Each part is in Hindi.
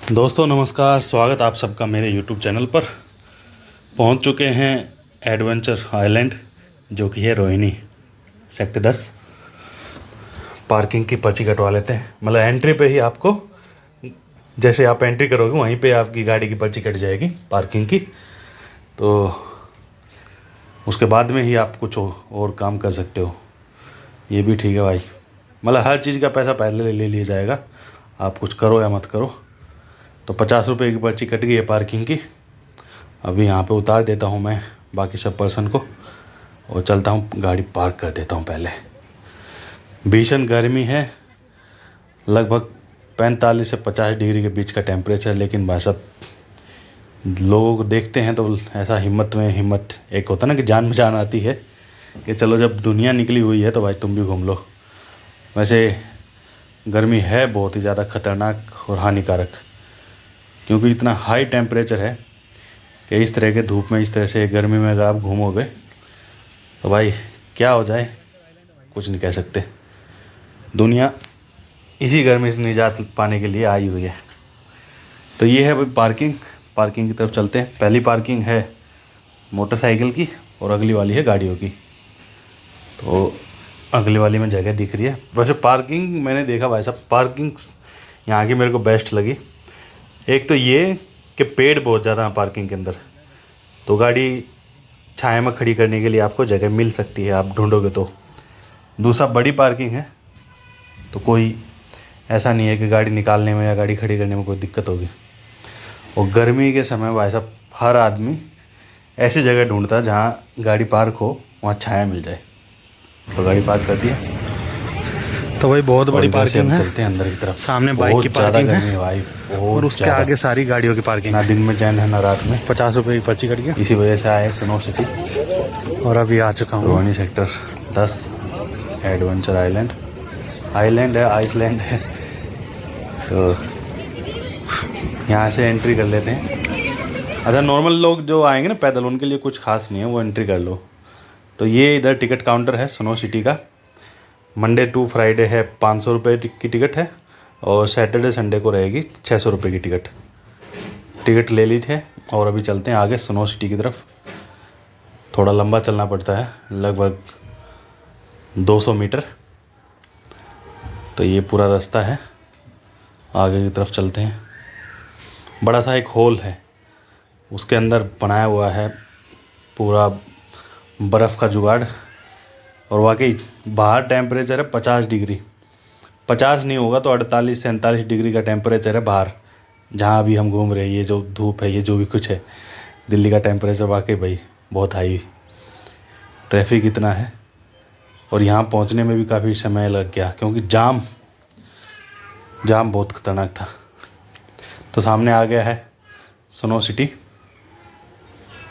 दोस्तों नमस्कार, स्वागत आप सबका मेरे YouTube चैनल पर। पहुंच चुके हैं एडवेंचर आइलैंड, जो कि है रोहिणी सेक्टर 10। पार्किंग की पर्ची कटवा लेते हैं, मतलब एंट्री पे ही आपको, जैसे आप एंट्री करोगे वहीं पे आपकी गाड़ी की पर्ची कट जाएगी पार्किंग की। तो उसके बाद में ही आप कुछ और काम कर सकते हो। ये भी ठीक है भाई, मतलब हर चीज़ का पैसा पहले ले लिया जाएगा, आप कुछ करो या मत करो। तो 50 रुपये की पर्ची कट गई है पार्किंग की। अभी यहाँ पे उतार देता हूँ मैं बाकी सब पर्सन को और चलता हूँ, गाड़ी पार्क कर देता हूँ पहले। भीषण गर्मी है, लगभग 45 से 50 डिग्री के बीच का टेम्परेचर। लेकिन भाई साहब, लोगों को देखते हैं तो ऐसा हिम्मत में हिम्मत, एक होता ना कि जान में जान आती है कि चलो जब दुनिया निकली हुई है तो भाई तुम भी घूम लो। वैसे गर्मी है बहुत ही ज़्यादा खतरनाक और हानिकारक, क्योंकि इतना हाई टेम्परेचर है कि इस तरह के धूप में, इस तरह से गर्मी में अगर आप घूमोगे तो भाई क्या हो जाए कुछ नहीं कह सकते। दुनिया इसी गर्मी से निजात पाने के लिए आई हुई है। तो ये है भाई पार्किंग की तरफ चलते हैं। पहली पार्किंग है मोटरसाइकिल की और अगली वाली है गाड़ियों की। तो अगली वाली में जगह दिख रही है। वैसे पार्किंग मैंने देखा भाई साहब, पार्किंग यहाँ की मेरे को बेस्ट लगी। एक तो ये कि पेड़ बहुत ज़्यादा है पार्किंग के अंदर, तो गाड़ी छाया में खड़ी करने के लिए आपको जगह मिल सकती है, आप ढूंढोगे तो। दूसरा बड़ी पार्किंग है, तो कोई ऐसा नहीं है कि गाड़ी निकालने में या गाड़ी खड़ी करने में कोई दिक्कत होगी। और गर्मी के समय भाई साहब हर आदमी ऐसी जगह ढूंढता है जहाँ गाड़ी पार्क हो, वहाँ छाया मिल जाए। तो गाड़ी पार्क कर दिया। तो भाई बहुत बड़ी पार्किंग है। चलते हैं अंदर की तरफ। सामने बाइक की पार्किंग है भाई, और उसके आगे सारी गाड़ियों की पार्किंग ना है। दिन में चैन है ना रात में। 50 रुपये की पर्ची कट गया। इसी वजह से आए स्नो सिटी और अभी आ चुका हूँ रोहिणी सेक्टर 10 एडवेंचर आइलैंड है, आइसलैंड है। तो यहाँ से एंट्री कर लेते हैं। अच्छा, नॉर्मल लोग जो आएंगे ना पैदल, उनके लिए कुछ खास नहीं है, वो एंट्री कर लो। तो ये इधर टिकट काउंटर है स्नो सिटी का। मंडे टू फ्राइडे है 500 रुपये की टिकट है, और सैटरडे संडे को रहेगी 600 रुपये की टिकट ले ली थे। और अभी चलते हैं आगे स्नो सिटी की तरफ। थोड़ा लंबा चलना पड़ता है, लगभग 200 मीटर। तो ये पूरा रास्ता है, आगे की तरफ चलते हैं। बड़ा सा एक हॉल है, उसके अंदर बनाया हुआ है पूरा बर्फ़ का जुगाड़। और वाकई बाहर टेम्परेचर है 50 डिग्री, 50 नहीं होगा तो 48 से 39 डिग्री का टेम्परेचर है बाहर, जहाँ अभी हम घूम रहे हैं। ये जो धूप है, ये जो भी कुछ है, दिल्ली का टेम्परेचर वाकई भाई बहुत हाई। ट्रैफिक इतना है, और यहाँ पहुँचने में भी काफ़ी समय लग गया, क्योंकि जाम बहुत ख़तरनाक था। तो सामने आ गया है स्नो सिटी,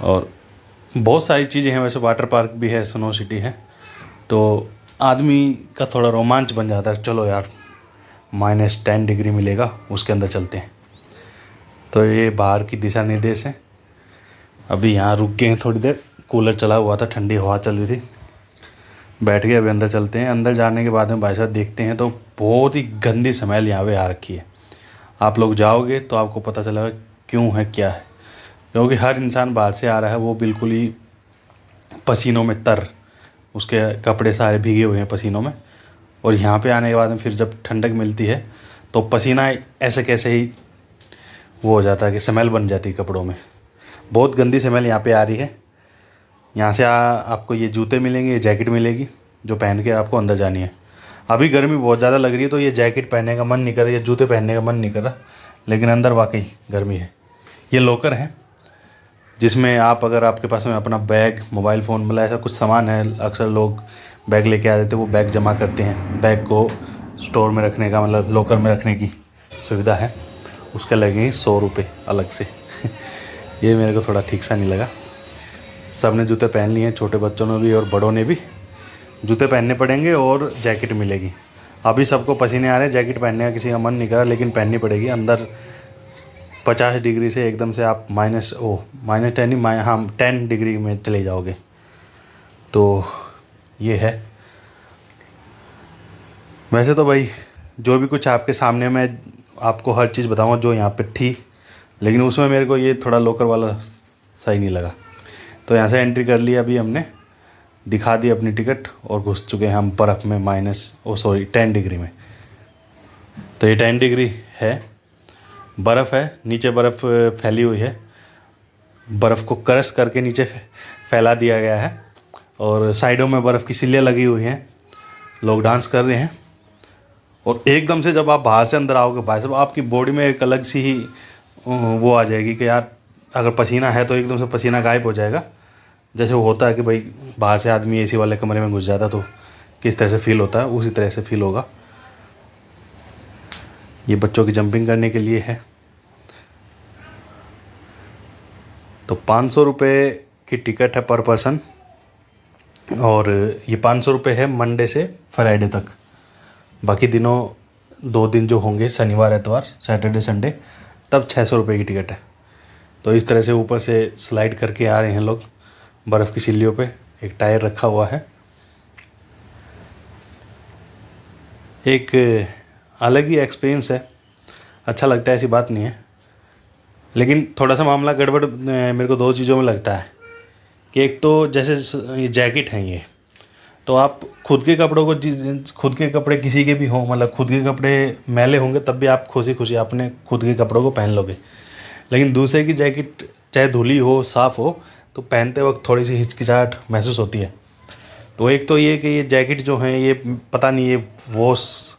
और बहुत सारी चीज़ें हैं। वैसे वाटर पार्क भी है, स्नो सिटी है, तो आदमी का थोड़ा रोमांच बन जाता है। चलो यार, -10 डिग्री मिलेगा, उसके अंदर चलते हैं। तो ये बाहर की दिशा निर्देश है। अभी यहाँ रुक गए हैं थोड़ी देर, कूलर चला हुआ था, ठंडी हवा चल रही थी, बैठ गए। अभी अंदर चलते हैं। अंदर जाने के बाद में भाई साहब देखते हैं तो बहुत ही गंदी स्मेल यहाँ पे आ रखी है। आप लोग जाओगे तो आपको पता चलेगा क्यों है, क्या है। क्योंकि हर इंसान बाहर से आ रहा है, वो बिल्कुल ही पसीनों में उसके कपड़े सारे भीगे हुए हैं पसीनों में। और यहाँ पे आने के बाद में फिर जब ठंडक मिलती है तो पसीना ऐसे कैसे ही वो हो जाता है कि स्मेल बन जाती है कपड़ों में। बहुत गंदी स्मेल यहाँ पे आ रही है। यहाँ से आपको ये जूते मिलेंगे, ये जैकेट मिलेगी, जो पहन के आपको अंदर जानी है। अभी गर्मी बहुत ज़्यादा लग रही है, तो ये जैकेट पहनने का मन नहीं कर रहा, ये जूते पहनने का मन नहीं कर रहा, लेकिन अंदर वाकई गर्मी है। ये लॉकर है, जिसमें आप, अगर आपके पास में अपना बैग, मोबाइल फ़ोन, मतलब ऐसा कुछ सामान है, अक्सर लोग बैग लेके आ जाते हैं, वो बैग जमा करते हैं। बैग को स्टोर में रखने का, मतलब लॉकर में रखने की सुविधा है। उसके लगेंगे 100 रुपये अलग से। ये मेरे को थोड़ा ठीक सा नहीं लगा। सब ने जूते पहन लिए हैं, छोटे बच्चों ने भी और बड़ों ने भी। जूते पहनने पड़ेंगे और जैकेट मिलेगी। अभी सबको पसीने आ रहे हैं, जैकेट पहनने का किसी का मन नहीं कर रहा, लेकिन पहननी पड़ेगी। अंदर 50 डिग्री से एकदम से आप -10 नहीं, हाँ 10 डिग्री में चले जाओगे। तो ये है। वैसे तो भाई जो भी कुछ आपके सामने मैं आपको हर चीज़ बताऊंगा जो यहाँ पे थी, लेकिन उसमें मेरे को ये थोड़ा लोकर वाला सही नहीं लगा। तो यहाँ से एंट्री कर लिया अभी हमने, दिखा दी अपनी टिकट और घुस चुके हैं हम बर्फ़ में, 10 डिग्री में। तो ये 10 डिग्री है, बर्फ़ है, नीचे बर्फ़ फैली हुई है, बर्फ़ को क्रश करके नीचे फैला दिया गया है और साइडों में बर्फ़ की सिल्लियाँ लगी हुई हैं, लोग डांस कर रहे हैं। और एकदम से जब आप बाहर से अंदर आओगे भाई साहब, आपकी बॉडी में एक अलग सी ही वो आ जाएगी कि यार अगर पसीना है तो एकदम से पसीना गायब हो जाएगा। जैसे वो होता है कि भाई बाहर से आदमी एसी वाले कमरे में घुस जाता तो किस तरह से फील होता है, उसी तरह से फील होगा। ये बच्चों की जंपिंग करने के लिए है। तो 500 रुपये की टिकट है पर पर्सन, और ये 500 रुपये है मंडे से फ्राइडे तक। बाकी दिनों 2 दिन जो होंगे, शनिवार एतवार, सैटरडे संडे, तब 600 रुपये की टिकट है। तो इस तरह से ऊपर से स्लाइड करके आ रहे हैं लोग बर्फ़ की सिल्लियों पे। एक टायर रखा हुआ है। एक अलग ही एक्सपीरियंस है, अच्छा लगता है, ऐसी बात नहीं है। लेकिन थोड़ा सा मामला गड़बड़ मेरे को 2 चीज़ों में लगता है कि एक तो जैसे ये जैकेट हैं, ये तो आप खुद के कपड़ों को, खुद के कपड़े किसी के भी हों, मतलब खुद के कपड़े मैले होंगे तब भी आप खुशी खुशी अपने खुद के कपड़ों को पहन लोगे। लेकिन दूसरे की जैकेट चाहे धुली हो, साफ़ हो, तो पहनते वक्त थोड़ी सी हिचकिचाहट महसूस होती है। तो एक तो ये कि ये जैकेट जो हैं ये पता नहीं ये वॉश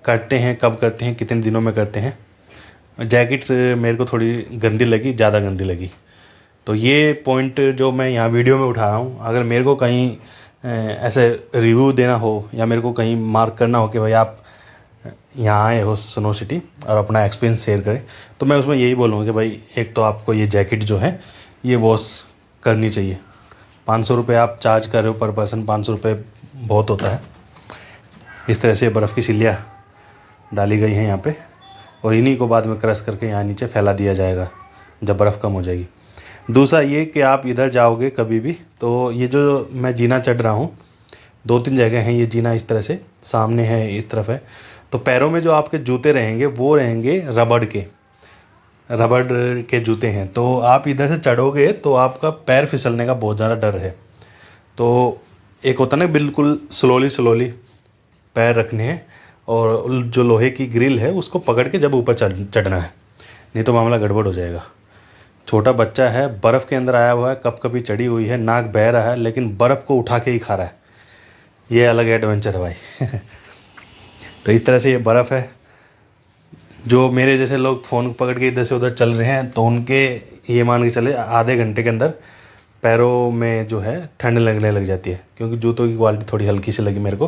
करते हैं, कब करते हैं, कितने दिनों में करते हैं। जैकेट मेरे को थोड़ी गंदी लगी, ज़्यादा गंदी लगी। तो ये पॉइंट जो मैं यहाँ वीडियो में उठा रहा हूँ, अगर मेरे को कहीं ऐसे रिव्यू देना हो या मेरे को कहीं मार्क करना हो कि भाई आप यहाँ आए हो स्नो सिटी और अपना एक्सपीरियंस शेयर करें, तो मैं उसमें यही बोलूँगा कि भाई एक तो आपको ये जैकेट जो है ये वॉश करनी चाहिए। 500 रुपये आप चार्ज कर रहे हो पर पर्सन, 500 रुपये बहुत होता है। इस तरह से बर्फ़ की सिल्लियाँ डाली गई हैं यहाँ पे, और इन्हीं को बाद में क्रश करके यहाँ नीचे फैला दिया जाएगा जब बर्फ़ कम हो जाएगी। दूसरा ये कि आप इधर जाओगे कभी भी, तो ये जो मैं जीना चढ़ रहा हूँ, 2-3 जगह हैं ये जीना, इस तरह से सामने है, इस तरफ है। तो पैरों में जो आपके जूते रहेंगे वो रहेंगे रबड़ के जूते हैं। तो आप इधर से चढ़ोगे तो आपका पैर फिसलने का बहुत ज़्यादा डर है। तो एक होता है ना, बिल्कुल स्लोली पैर रखने हैं, और जो लोहे की ग्रिल है उसको पकड़ के जब ऊपर चढ़ना है, नहीं तो मामला गड़बड़ हो जाएगा। छोटा बच्चा है, बर्फ़ के अंदर आया हुआ है, कभी चढ़ी हुई है, नाक बह रहा है, लेकिन बर्फ़ को उठा के ही खा रहा है। ये अलग एडवेंचर है भाई। तो इस तरह से ये बर्फ़ है। जो मेरे जैसे लोग फ़ोन पकड़ के इधर से उधर चल रहे हैं, तो उनके ये मान के चले आधे घंटे के अंदर पैरों में जो है ठंड लगने लग जाती है, क्योंकि जूतों की क्वालिटी थोड़ी हल्की सी लगी मेरे को।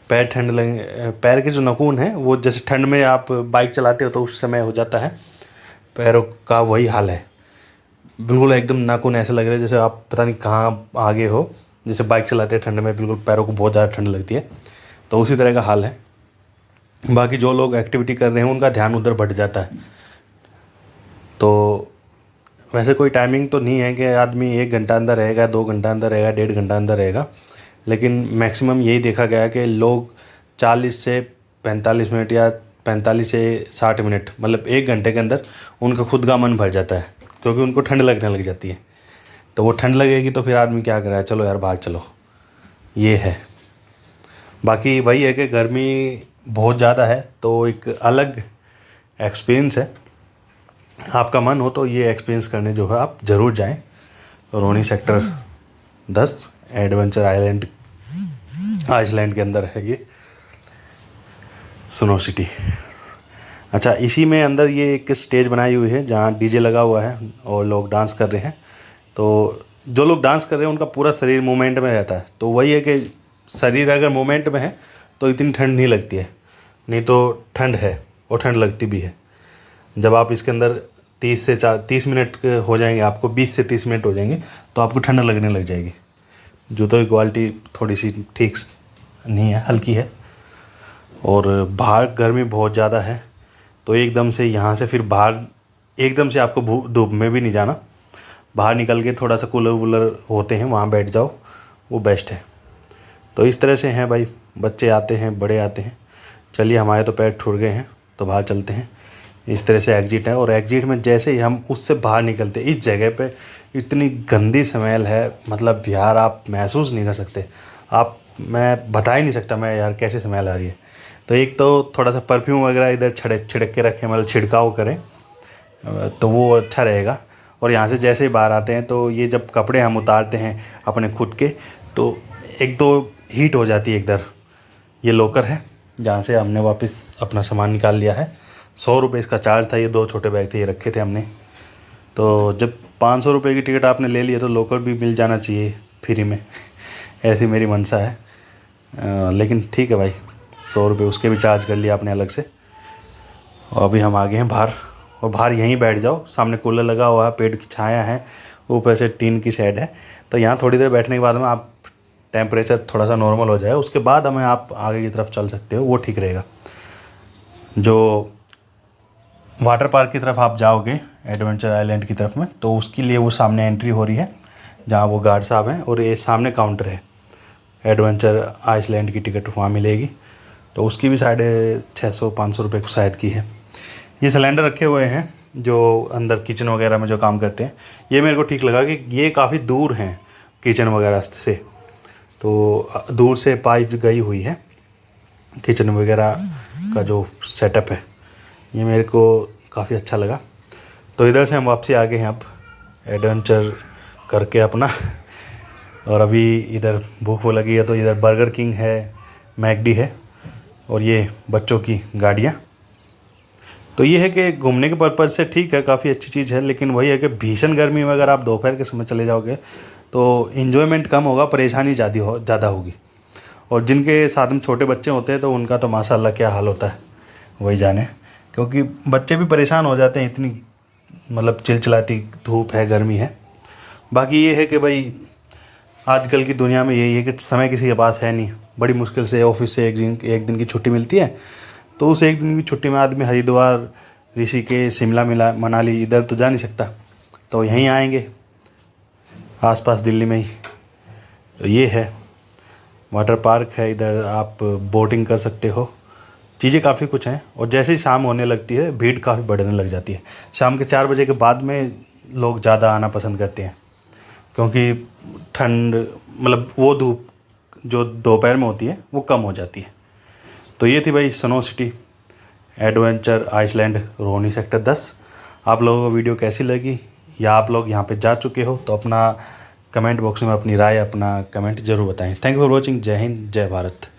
पैर ठंड लगे, पैर के जो नाखून है वो जैसे ठंड में आप बाइक चलाते हो तो उस समय हो जाता है, पैरों का वही हाल है। बिल्कुल एकदम नाखून ऐसे लग रहे हैं जैसे आप पता नहीं कहाँ आगे हो, जैसे बाइक चलाते हैं ठंड में, बिल्कुल पैरों को बहुत ज़्यादा ठंड लगती है। तो उसी तरह का हाल है। बाकी जो लोग एक्टिविटी कर रहे हैं उनका ध्यान उधर बढ़ जाता है। तो वैसे कोई टाइमिंग तो नहीं है कि आदमी 1 घंटा अंदर रहेगा, 2 घंटा अंदर रहेगा, 1.5 घंटा अंदर रहेगा, लेकिन मैक्सिमम यही देखा गया कि लोग 40 से 45 मिनट या 45 से 60 मिनट, मतलब 1 घंटे के अंदर उनका खुद का मन भर जाता है, क्योंकि उनको ठंड लगने लग जाती है। तो वो ठंड लगेगी तो फिर आदमी क्या कर रहा है, चलो यार बाहर चलो, ये है। बाकी वही है कि गर्मी बहुत ज़्यादा है, तो एक अलग एक्सपीरियंस है। आपका मन हो तो ये एक्सपीरियंस करने जो है आप ज़रूर जाएं। रोनी सेक्टर 10 एडवेंचर आइसलैंड के अंदर है ये स्नो सिटी। अच्छा, इसी में अंदर ये एक स्टेज बनाई हुई है जहाँ डीजे लगा हुआ है और लोग डांस कर रहे हैं। तो जो लोग डांस कर रहे हैं उनका पूरा शरीर मूवमेंट में रहता है। तो वही है कि शरीर अगर मूवमेंट में है तो इतनी ठंड नहीं लगती है, नहीं तो ठंड है और ठंड लगती भी है। जब आप इसके अंदर 30 मिनट हो जाएंगे, आपको 20 से 30 मिनट हो जाएंगे, तो आपको ठंड लगने लग जाएगी। जूतों की क्वालिटी थोड़ी सी ठीक नहीं है, हल्की है, और बाहर गर्मी बहुत ज़्यादा है। तो एकदम से यहाँ से फिर बाहर एकदम से आपको धूप में भी नहीं जाना, बाहर निकल के थोड़ा सा कूलर वूलर होते हैं वहाँ बैठ जाओ, वो बेस्ट है। तो इस तरह से हैं भाई, बच्चे आते हैं, बड़े आते हैं। चलिए, हमारे तो पैर ठुर गए हैं, तो बाहर चलते हैं। इस तरह से एग्जिट है और एग्जिट में जैसे ही हम उससे बाहर निकलते इस जगह पे इतनी गंदी स्मेल है, मतलब यार आप महसूस नहीं कर सकते। मैं बता ही नहीं सकता मैं यार कैसे स्मेल आ रही है। तो एक तो थोड़ा सा परफ्यूम वगैरह इधर छिड़क के रखें, मतलब छिड़काव करें तो वो अच्छा रहेगा। और यहाँ से जैसे ही बाहर आते हैं तो ये जब कपड़े हम उतारते हैं अपने खुद के, तो एक तो हीट हो जाती है। इधर ये लॉकर है जहाँ से हमने वापस अपना सामान निकाल लिया है। 100 रुपये इसका चार्ज था। ये 2 छोटे बैग थे, ये रखे थे हमने। तो जब 500 रुपये की टिकट आपने ले लिया तो लॉकर भी मिल जाना चाहिए फ्री में ऐसी मेरी मंशा है। लेकिन ठीक है भाई, 100 रुपये उसके भी चार्ज कर लिया आपने अलग से। और अभी हम आ गए हैं बाहर, और बाहर यहीं बैठ जाओ। सामने कूलर लगा हुआ है, पेड़ की छाया है, ऊपर से टीन की शेड है। तो यहाँ थोड़ी देर बैठने के बाद में आप टेम्परेचर थोड़ा सा नॉर्मल हो जाए, उसके बाद हमें आप आगे की तरफ चल सकते हो, वो ठीक रहेगा। जो वाटर पार्क की तरफ आप जाओगे एडवेंचर आइलैंड की तरफ में, तो उसके लिए वो सामने एंट्री हो रही है जहाँ वो गार्ड साहब हैं, और ये सामने काउंटर है। एडवेंचर आइसलैंड की टिकट वहाँ मिलेगी, तो उसकी भी 650-500 रुपये को शायद की है। ये सिलेंडर रखे हुए हैं जो अंदर किचन वगैरह में जो काम करते हैं। ये मेरे को ठीक लगा कि ये काफ़ी दूर हैं किचन वगैरह से, तो दूर से पाइप गई हुई है। किचन वगैरह का जो सेटअप है ये मेरे को काफ़ी अच्छा लगा। तो इधर से हम वापसी आ गए हैं अब एडवेंचर करके अपना। और अभी इधर भूख लगी है तो इधर बर्गर किंग है, मैकडी है, और ये बच्चों की गाड़ियाँ। तो ये है कि घूमने के पर्पज़ से ठीक है, काफ़ी अच्छी चीज़ है। लेकिन वही है कि भीषण गर्मी में अगर आप दोपहर के समय चले जाओगे तो इन्जॉयमेंट कम होगा, परेशानी ज़्यादा होगी। और जिनके साथ में छोटे बच्चे होते हैं तो उनका तो माशाल्लाह क्या हाल होता है वही जाने, क्योंकि बच्चे भी परेशान हो जाते हैं, इतनी मतलब चिलचिलाती धूप है, गर्मी है। बाकी ये है कि भाई आजकल की दुनिया में यही है कि समय किसी के पास है नहीं। बड़ी मुश्किल से ऑफिस से एक दिन की छुट्टी मिलती है, तो उस एक दिन की छुट्टी में आदमी हरिद्वार, ऋषिकेश, शिमला मनाली इधर तो जा नहीं सकता, तो यहीं आएंगे आसपास दिल्ली में ही। तो ये है वाटर पार्क है, इधर आप बोटिंग कर सकते हो, चीज़ें काफ़ी कुछ हैं। और जैसे ही शाम होने लगती है भीड़ काफ़ी बढ़ने लग जाती है। शाम के 4 बजे के बाद में लोग ज़्यादा आना पसंद करते हैं, क्योंकि ठंड मतलब वो धूप जो दोपहर में होती है वो कम हो जाती है। तो ये थी भाई snow city adventure Iceland Rohini sector 10। आप लोगों को वीडियो कैसी लगी, या आप लोग यहाँ पे जा चुके हो, तो अपना कमेंट बॉक्स में अपनी राय, अपना कमेंट ज़रूर बताएं। Thank you for watching. जय हिंद, जय भारत।